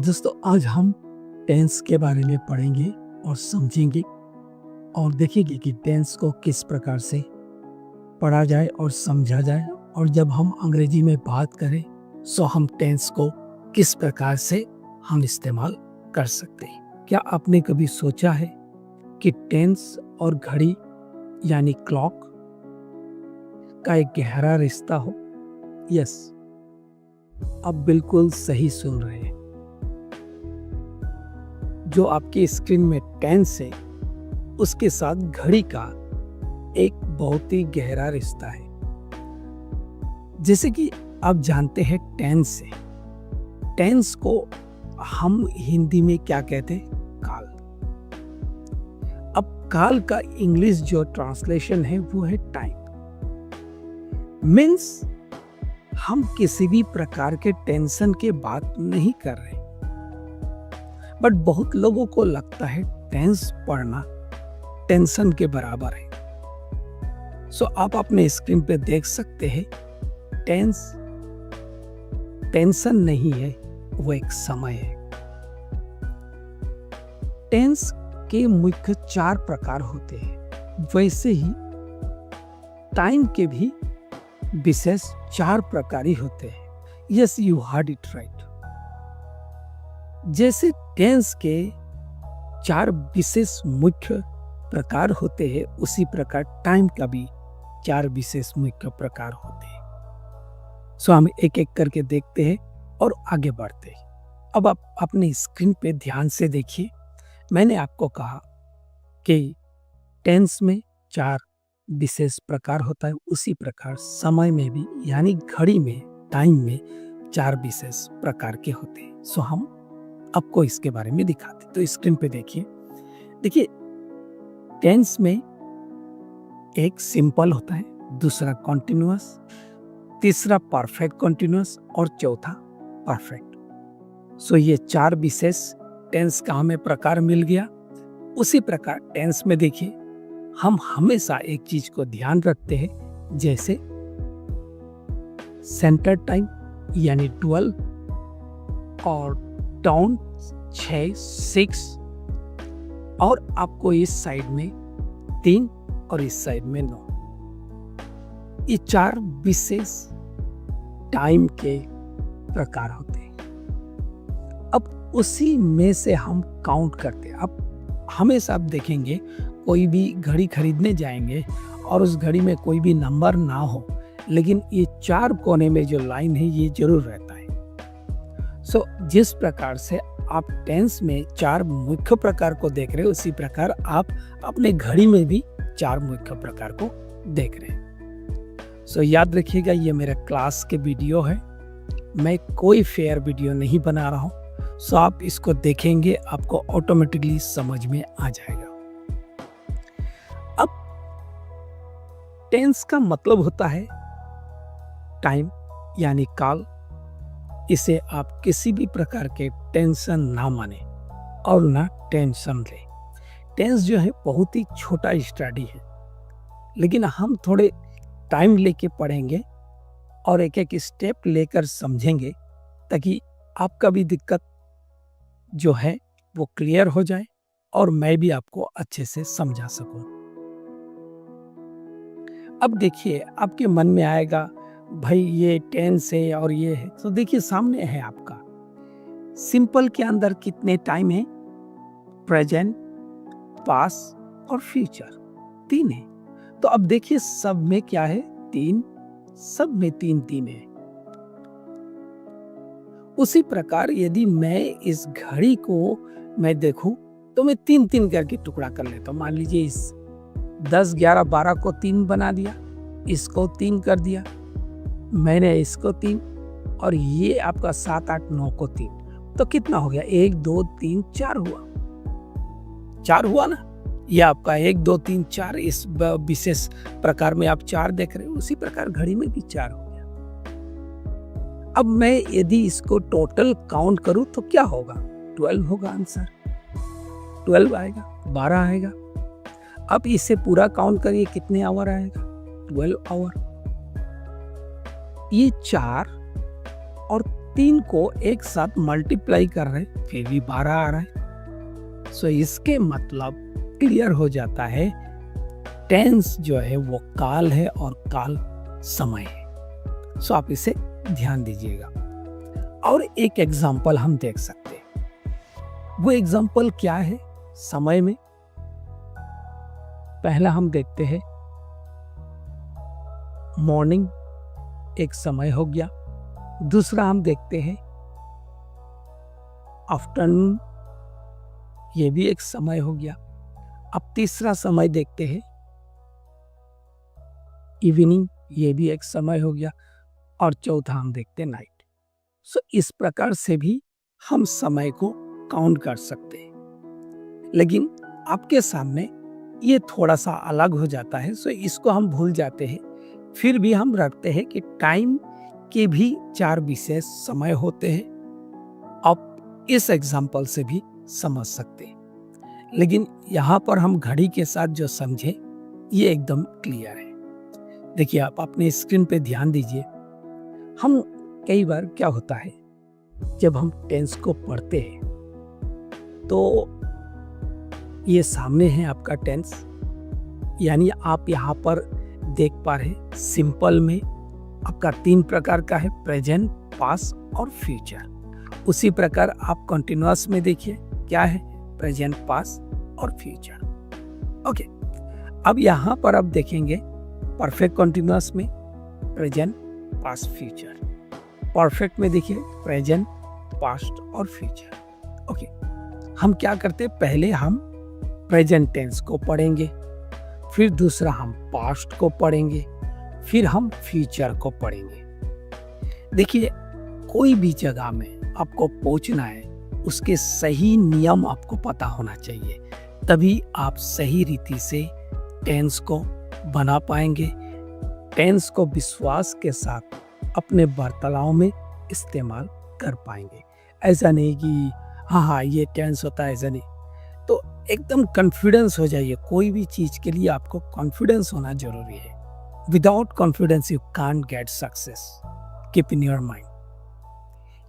दोस्तों आज हम टेंस के बारे में पढ़ेंगे और समझेंगे और देखेंगे कि टेंस को किस प्रकार से पढ़ा जाए और समझा जाए। और जब हम अंग्रेजी में बात करें तो हम टेंस को किस प्रकार से हम इस्तेमाल कर सकते हैं। क्या आपने कभी सोचा है कि टेंस और घड़ी यानी क्लॉक का एक गहरा रिश्ता हो? यस, आप बिल्कुल सही सुन रहे हैं। जो आपकी स्क्रीन में टेंस है उसके साथ घड़ी का एक बहुत ही गहरा रिश्ता है। जैसे कि आप जानते हैं टेंस है, टेंस को हम हिंदी में क्या कहते हैं? काल। अब काल का इंग्लिश जो ट्रांसलेशन है वो है टाइम। मीन्स हम किसी भी प्रकार के टेंशन के बात नहीं कर रहे, बट बहुत लोगों को लगता है टेंस पढ़ना टेंशन के बराबर है। सो आप अपने स्क्रीन पे देख सकते हैं टेंस टेंशन नहीं है, वो एक समय है। टेंस के मुख्य 4 प्रकार होते हैं, वैसे ही टाइम के भी विशेष 4 प्रकार ही होते हैं। Yes, you heard it right. जैसे टेंस के 4 विशेष मुख्य प्रकार होते हैं, उसी प्रकार टाइम का भी 4 विशेष मुख्य प्रकार होते हैं। सो हम एक एक करके देखते हैं और आगे बढ़ते हैं। अब आप अपनी स्क्रीन पे ध्यान से देखिए। मैंने आपको कहा कि टेंस में 4 विशेष प्रकार होता है, उसी प्रकार समय में भी यानी घड़ी में, टाइम में 4 विशेष प्रकार के होते हैं। सो हम आपको इसके बारे में दिखाते। तो स्क्रीन पे देखिए टेंस में एक सिंपल होता है, दूसरा कॉन्टिन्यूअस, तीसरा परफेक्ट कॉन्टिन्यूअस और चौथा परफेक्ट। सो ये 4 विशेष टेंस का हमें प्रकार मिल गया। उसी प्रकार टेंस में देखिए हम हमेशा एक चीज को ध्यान रखते हैं, जैसे सेंटर टाइम यानी 12 और डाउन 6, 6 और आपको इस साइड में 3 और इस साइड में 9। ये 4 विशेष टाइम के प्रकार होते हैं। अब उसी में से हम काउंट करते हैं। अब हमेशा आप देखेंगे कोई भी घड़ी खरीदने जाएंगे और उस घड़ी में कोई भी नंबर ना हो, लेकिन ये 4 कोने में जो लाइन है ये जरूर रहता है। सो जिस प्रकार से आप टेंस में 4 मुख्य प्रकार को देख रहे हैं, उसी प्रकार आप अपने घड़ी में भी 4 मुख्य प्रकार को देख रहे हैं। सो याद रखिएगा, ये मेरे क्लास के वीडियो है, मैं कोई फेयर वीडियो नहीं बना रहा हूँ। सो आप इसको देखेंगे, आपको ऑटोमेटिकली समझ में आ जाएगा। अब टेंस का मतलब होता है टाइम यानी काल। इसे आप किसी भी प्रकार के टेंशन ना माने और ना टेंशन ले। टेंस जो है बहुत ही छोटा स्टडी है, लेकिन हम थोड़े टाइम लेके पढ़ेंगे और एक एक स्टेप लेकर समझेंगे, ताकि आपका भी दिक्कत जो है वो क्लियर हो जाए और मैं भी आपको अच्छे से समझा सकूं। अब देखिए आपके मन में आएगा भाई ये टेंस है और ये है, तो देखिए सामने है आपका सिंपल के अंदर कितने टाइम है? प्रेजेंट, पास्ट और फ्यूचर, 3 है। तो अब देखिए सब में क्या है? 3, सब में 3 है। उसी प्रकार यदि मैं इस घड़ी को मैं देखूं तो मैं 3 करके टुकड़ा कर लेता हूं। मान लीजिए इस 10, 11, 12 को 3 बना दिया, इसको 3 कर दिया, मैंने इसको 3 और ये आपका 7, 8, 9 को 3, तो कितना हो गया? 1, 2, 3, 4 हुआ। 4 हुआ ना? ये आपका 1, 2, 3, 4 इस विशेष प्रकार में आप 4 देख रहे हो, उसी प्रकार घड़ी में भी 4 हो गया। अब मैं यदि इसको टोटल काउंट करूं तो क्या होगा? 12 होगा आंसर। 12 आएगा, 12 आएगा। अब इसे पूरा काउंट करिए, कितने आवर आएगा? 12 आवर। ये 4 और 3 को एक साथ मल्टीप्लाई कर रहे हैं फिर भी 12 आ रहा है। सो इसके मतलब क्लियर हो जाता है, टेंस जो है वो काल है और काल समय है। सो आप इसे ध्यान दीजिएगा। और एक एग्जाम्पल हम देख सकते हैं। वो एग्जाम्पल क्या है समय में? पहला हम देखते हैं मॉर्निंग, एक समय हो गया। दूसरा हम देखते हैं आफ्टरनून, ये भी एक समय हो गया। अब तीसरा समय देखते हैं इवनिंग, ये भी एक समय हो गया। और चौथा हम देखते हैं नाइट। सो इस प्रकार से भी हम समय को काउंट कर सकते हैं, लेकिन आपके सामने ये थोड़ा सा अलग हो जाता है। सो इसको हम भूल जाते हैं। फिर भी हम रखते हैं कि टाइम के भी 4 विशेष समय होते हैं। आप इस एग्जाम्पल से भी समझ सकते हैं, लेकिन यहाँ पर हम घड़ी के साथ जो समझे ये एकदम क्लियर है। देखिए, आप अपने स्क्रीन पे ध्यान दीजिए। हम कई बार क्या होता है, जब हम टेंस को पढ़ते हैं तो ये सामने है आपका टेंस, यानी आप यहाँ पर देख पा रहे सिंपल में आपका 3 प्रकार का है, प्रेजेंट, पास्ट और फ्यूचर। उसी प्रकार आप कंटिन्यूअस में देखिए क्या है, प्रेजेंट, पास्ट और फ्यूचर। ओके, अब यहाँ पर आप देखेंगे परफेक्ट कंटिन्यूअस में प्रेजेंट, पास्ट, फ्यूचर। परफेक्ट में देखिए प्रेजेंट, पास्ट और फ्यूचर। ओके, हम क्या करते हैं, पहले हम प्रेजेंट टेंस को पढ़ेंगे, फिर दूसरा हम पास्ट को पढ़ेंगे, फिर हम फ्यूचर को पढ़ेंगे। देखिए, कोई भी जगह में आपको पहुंचना है, उसके सही नियम आपको पता होना चाहिए, तभी आप सही रीति से टेंस को बना पाएंगे। टेंस को विश्वास के साथ अपने वार्तालाप में इस्तेमाल कर पाएंगे। ऐसा नहीं कि हाँ ये टेंस होता है, ऐसा नहीं। तो एकदम कॉन्फिडेंस हो जाइए। कोई भी चीज के लिए आपको कॉन्फिडेंस होना जरूरी है। Without confidence you can't get success. Keep in your mind.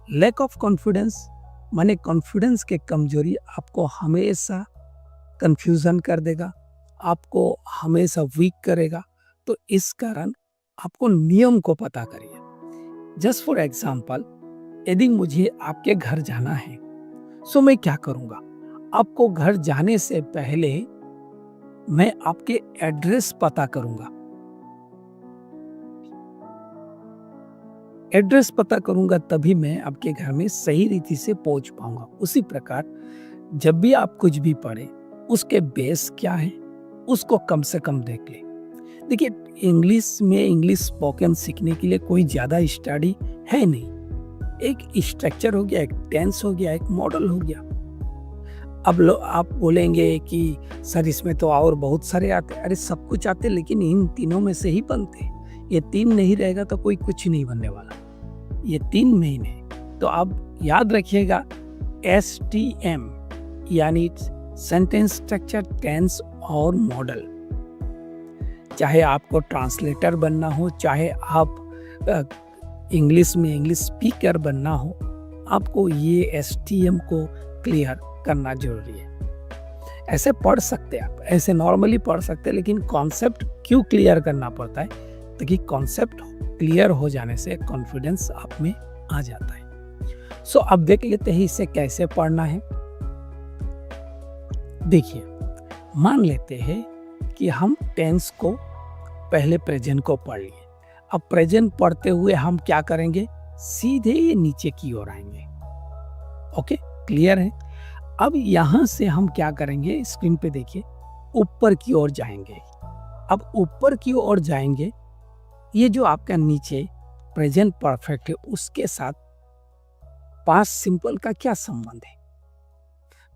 Lack of confidence माने कॉन्फिडेंस के कमजोरी आपको हमेशा कंफ्यूजन कर देगा, आपको हमेशा वीक करेगा। तो इस कारण आपको नियम को पता करिए। जस्ट फॉर एग्जाम्पल, यदि मुझे आपके घर जाना है, सो मैं क्या करूंगा, आपको घर जाने से पहले मैं आपके एड्रेस पता करूंगा। एड्रेस पता करूंगा तभी मैं आपके घर में सही रीति से पहुंच पाऊंगा। उसी प्रकार जब भी आप कुछ भी पढ़े, उसके बेस क्या है उसको कम से कम देख ले। देखिए, इंग्लिश में इंग्लिश स्पोकन सीखने के लिए कोई ज्यादा स्टडी है नहीं। एक स्ट्रक्चर हो गया, एक टेंस हो गया, एक मॉडल हो गया। अब आप बोलेंगे कि सर इसमें तो और बहुत सारे आते। अरे सब कुछ आते, लेकिन इन तीनों में से ही बनते। ये 3 नहीं रहेगा तो कोई कुछ नहीं बनने वाला। ये 3 मेन है। तो आप याद रखिएगा, STM यानी सेंटेंस स्ट्रक्चर, टेंस और मॉडल। चाहे आपको ट्रांसलेटर बनना हो, चाहे आप इंग्लिश में इंग्लिश स्पीकर बनना हो, आपको ये STM को क्लियर करना जरूरी है। ऐसे पढ़ सकते हैं आप, ऐसे नॉर्मली पढ़ सकते हैं, लेकिन कॉन्सेप्ट क्यों क्लियर करना पड़ता है? ताकि कॉन्सेप्ट क्लियर हो जाने से कॉन्फिडेंस आप में आ जाता है। सो अब देख लेते हैं इसे कैसे पढ़ना है। देखिए, मान लेते हैं कि हम टेंस को पहले प्रेजेंट को पढ़ लिए। अब प्रेजेंट पढ़ते हुए हम क्या करेंगे, सीधे ये नीचे की ओर आएंगे। ओके, क्लियर है? अब यहां से हम क्या करेंगे, स्क्रीन पे देखिए, ऊपर की ओर जाएंगे। अब ऊपर की ओर जाएंगे, ये जो आपका नीचे प्रेजेंट परफेक्ट है उसके साथ पास्ट सिंपल का क्या संबंध है?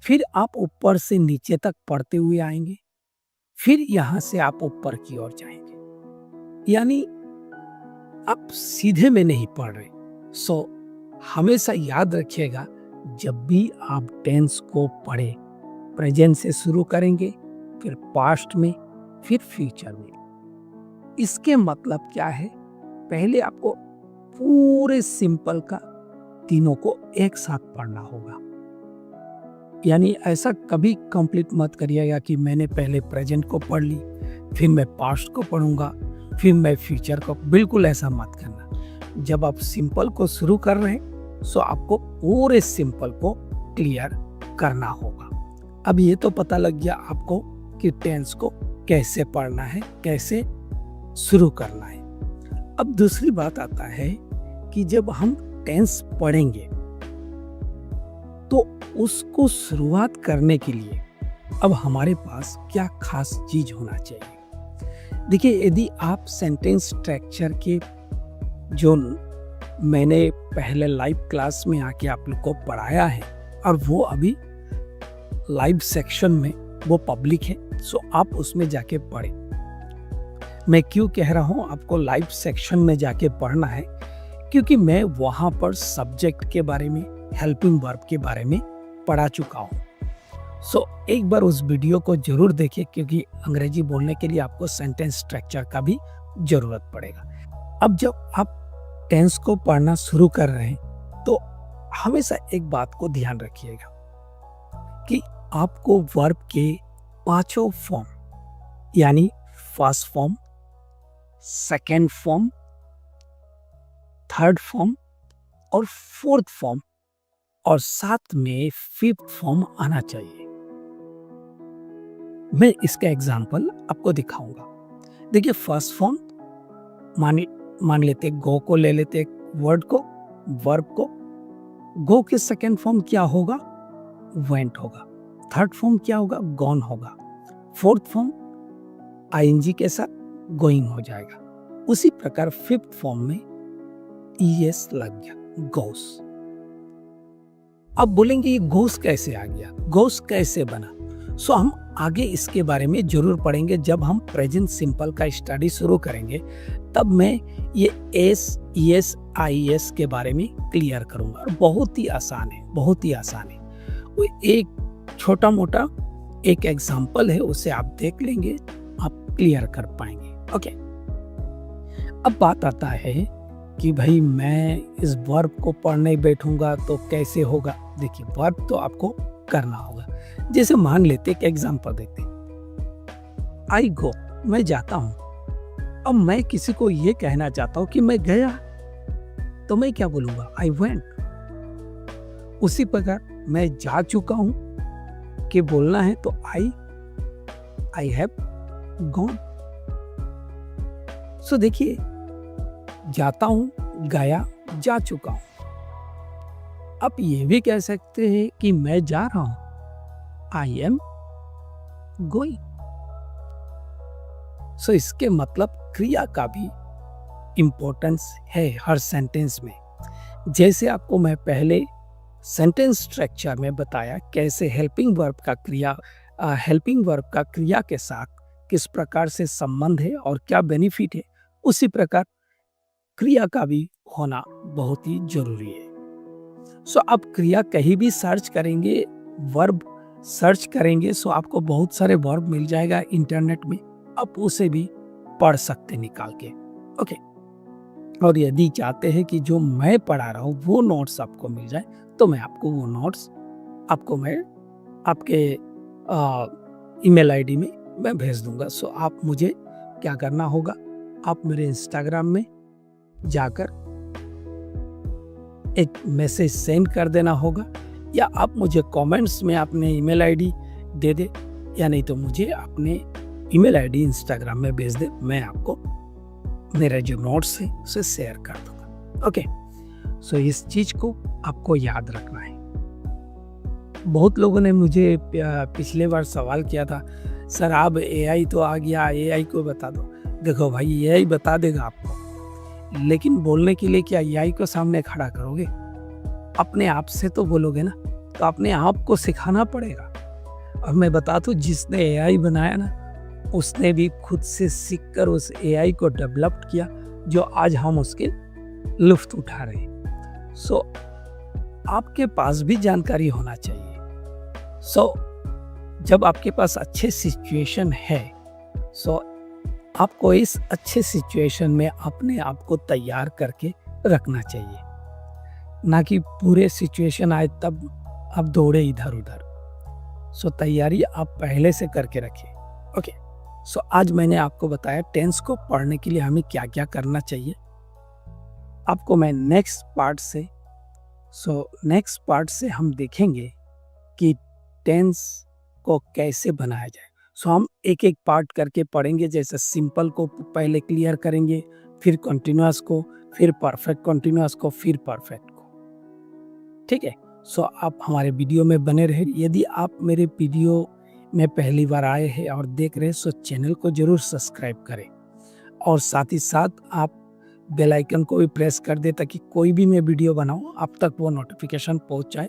फिर आप ऊपर से नीचे तक पढ़ते हुए आएंगे, फिर यहां से आप ऊपर की ओर जाएंगे, यानी आप सीधे में नहीं पढ़ रहे। सो हमेशा याद रखिएगा, जब भी आप टेंस को पढ़े, प्रेजेंट से शुरू करेंगे, फिर पास्ट में, फिर फ्यूचर में। इसके मतलब क्या है, पहले आपको पूरे सिंपल का तीनों को एक साथ पढ़ना होगा। यानी ऐसा कभी कंप्लीट मत करिएगा कि मैंने पहले प्रेजेंट को पढ़ ली, फिर मैं पास्ट को पढ़ूंगा, फिर मैं फ्यूचर को। बिल्कुल ऐसा मत करना। जब आप सिंपल को शुरू कर रहे हैं तो आपको पूरे सिंपल को क्लियर करना होगा। अब ये तो पता लग गया आपको कि टेंस को कैसे पढ़ना है, कैसे शुरू करना है। अब दूसरी बात आता है कि जब हम टेंस पढ़ेंगे तो उसको शुरुआत करने के लिए अब हमारे पास क्या खास चीज होना चाहिए। देखिए, यदि आप सेंटेंस स्ट्रक्चर के जो मैंने पहले लाइव क्लास में आके आप लोग को पढ़ाया है और वो अभी लाइव सेक्शन में वो पब्लिक है, सो आप उसमें जाके पढ़ें। मैं क्यों कह रहा हूँ आपको लाइव सेक्शन में जाके पढ़ना है, क्योंकि मैं वहाँ पर सब्जेक्ट के बारे में, हेल्पिंग वर्ब के बारे में पढ़ा चुका हूँ। सो एक बार उस वीडियो को जरूर देखें, क्योंकि अंग्रेजी बोलने के लिए आपको सेंटेंस स्ट्रक्चर का भी जरूरत पड़ेगा। अब जब आप टेंस को पढ़ना शुरू कर रहे हैं तो हमेशा एक बात को ध्यान रखिएगा कि आपको वर्ब के पांचों फॉर्म, यानी first form, second form, third form और फोर्थ फॉर्म और साथ में फिफ्थ फॉर्म आना चाहिए। मैं इसका एग्जांपल आपको दिखाऊंगा। देखिए, फर्स्ट फॉर्म मान लेते गो को ले लेते, वर्ड को, वर्ब को। गो के सेकेंड फॉर्म क्या होगा? वेंट होगा। थर्ड फॉर्म क्या होगा? गॉन होगा। फोर्थ फॉर्म आईएनजी के साथ गोइंग हो जाएगा। उसी प्रकार फिफ्थ फॉर्म में ईएस लग गया, गोस। अब बोलेंगे ये गोस कैसे आ गया, गोस कैसे बना? सो हम आगे इसके बारे में जरूर पढ़ेंगे। जब हम प्रेजेंट सिंपल का स्टडी शुरू करेंगे तब मैं ये एस, ईएस, आईएस के बारे में क्लियर करूंगा। बहुत ही आसान है, बहुत ही आसान है। वो एक छोटा मोटा एक एग्जाम्पल है, उसे आप देख लेंगे, आप क्लियर कर पाएंगे। ओके, अब बात आता है कि भाई मैं इस वर्ब को पढ़ने बैठूंगा तो कैसे होगा। देखिए, वर्ब तो आपको करना होगा। जैसे मान लेते एक एग्जांपल देते, आई गो, मैं जाता हूं। अब मैं किसी को ये कहना चाहता हूं कि मैं गया, तो मैं क्या बोलूंगा? I went. उसी प्रकार मैं जा चुका हूं कि बोलना है तो आई हैव गॉन। सो देखिए, जाता हूं, गया, जा चुका हूं। आप ये भी कह सकते हैं कि मैं जा रहा हूं, आई एम गोइंग। सो इसके मतलब क्रिया का भी इंपॉर्टेंस है हर सेंटेंस में। जैसे आपको मैं पहले सेंटेंस स्ट्रक्चर में बताया कैसे हेल्पिंग वर्ब का क्रिया के साथ किस प्रकार से संबंध है और क्या बेनिफिट है, उसी प्रकार क्रिया का भी होना बहुत ही जरूरी है। सो आप क्रिया कहीं भी सर्च करेंगे, वर्ब सर्च करेंगे, सो आपको बहुत सारे वर्ब मिल जाएगा इंटरनेट में, आप उसे भी पढ़ सकते निकाल के। ओके, और यदि चाहते हैं कि जो मैं पढ़ा रहा हूँ वो नोट्स आपको मिल जाए तो मैं आपको वो नोट्स मैं आपके ईमेल आईडी में मैं भेज दूंगा। सो आप मुझे क्या करना होगा, आप मेरे इंस्टाग्राम में जाकर एक मैसेज सेंड कर देना होगा, या आप मुझे कमेंट्स में अपने ईमेल आईडी दे दे, या नहीं तो मुझे अपने ईमेल आईडी इंस्टाग्राम में भेज दे। मैं आपको मेरा जो नोट्स है उसे शेयर कर दूंगा। ओके, सो इस चीज को आपको याद रखना है। बहुत लोगों ने मुझे पिछले बार सवाल किया था, सर आप एआई तो आ गया, एआई को बता दो। देखो भाई, एआई बता देगा आपको, लेकिन बोलने के लिए क्या एआई को सामने खड़ा करोगे? अपने आप से तो बोलोगे ना, तो अपने आप को सिखाना पड़ेगा। और मैं बता दूं, जिसने एआई बनाया ना, उसने भी खुद से सीखकर उस एआई को डेवलप किया, जो आज हम उसके लुत्फ उठा रहे हैं। सो आपके पास भी जानकारी होना चाहिए। सो जब आपके पास अच्छे सिचुएशन है, सो आपको इस अच्छे सिचुएशन में अपने आप को तैयार करके रखना चाहिए। ना कि पूरे सिचुएशन आए तब आप दौड़े इधर उधर। सो तैयारी आप पहले से करके रखिए। ओके, सो आज मैंने आपको बताया टेंस को पढ़ने के लिए हमें क्या क्या करना चाहिए। आपको मैं नेक्स्ट पार्ट से हम देखेंगे कि टेंस को कैसे बनाया जाए। सो हम एक एक पार्ट करके पढ़ेंगे, जैसे सिंपल को पहले क्लियर करेंगे, फिर कंटिन्यूअस को, फिर परफेक्ट कंटिन्यूअस को, फिर परफेक्ट को। ठीक है, सो आप हमारे वीडियो में बने रहे। यदि आप मेरे वीडियो में पहली बार आए हैं और देख रहे हैं, सो चैनल को जरूर सब्सक्राइब करें और साथ ही साथ आप बेल आइकन को भी प्रेस कर दें ताकि कोई भी मैं वीडियो बनाऊं आप तक वो नोटिफिकेशन पहुंच जाए।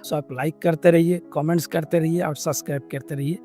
सो आप लाइक करते रहिए, कमेंट्स करते रहिए और सब्सक्राइब करते रहिए।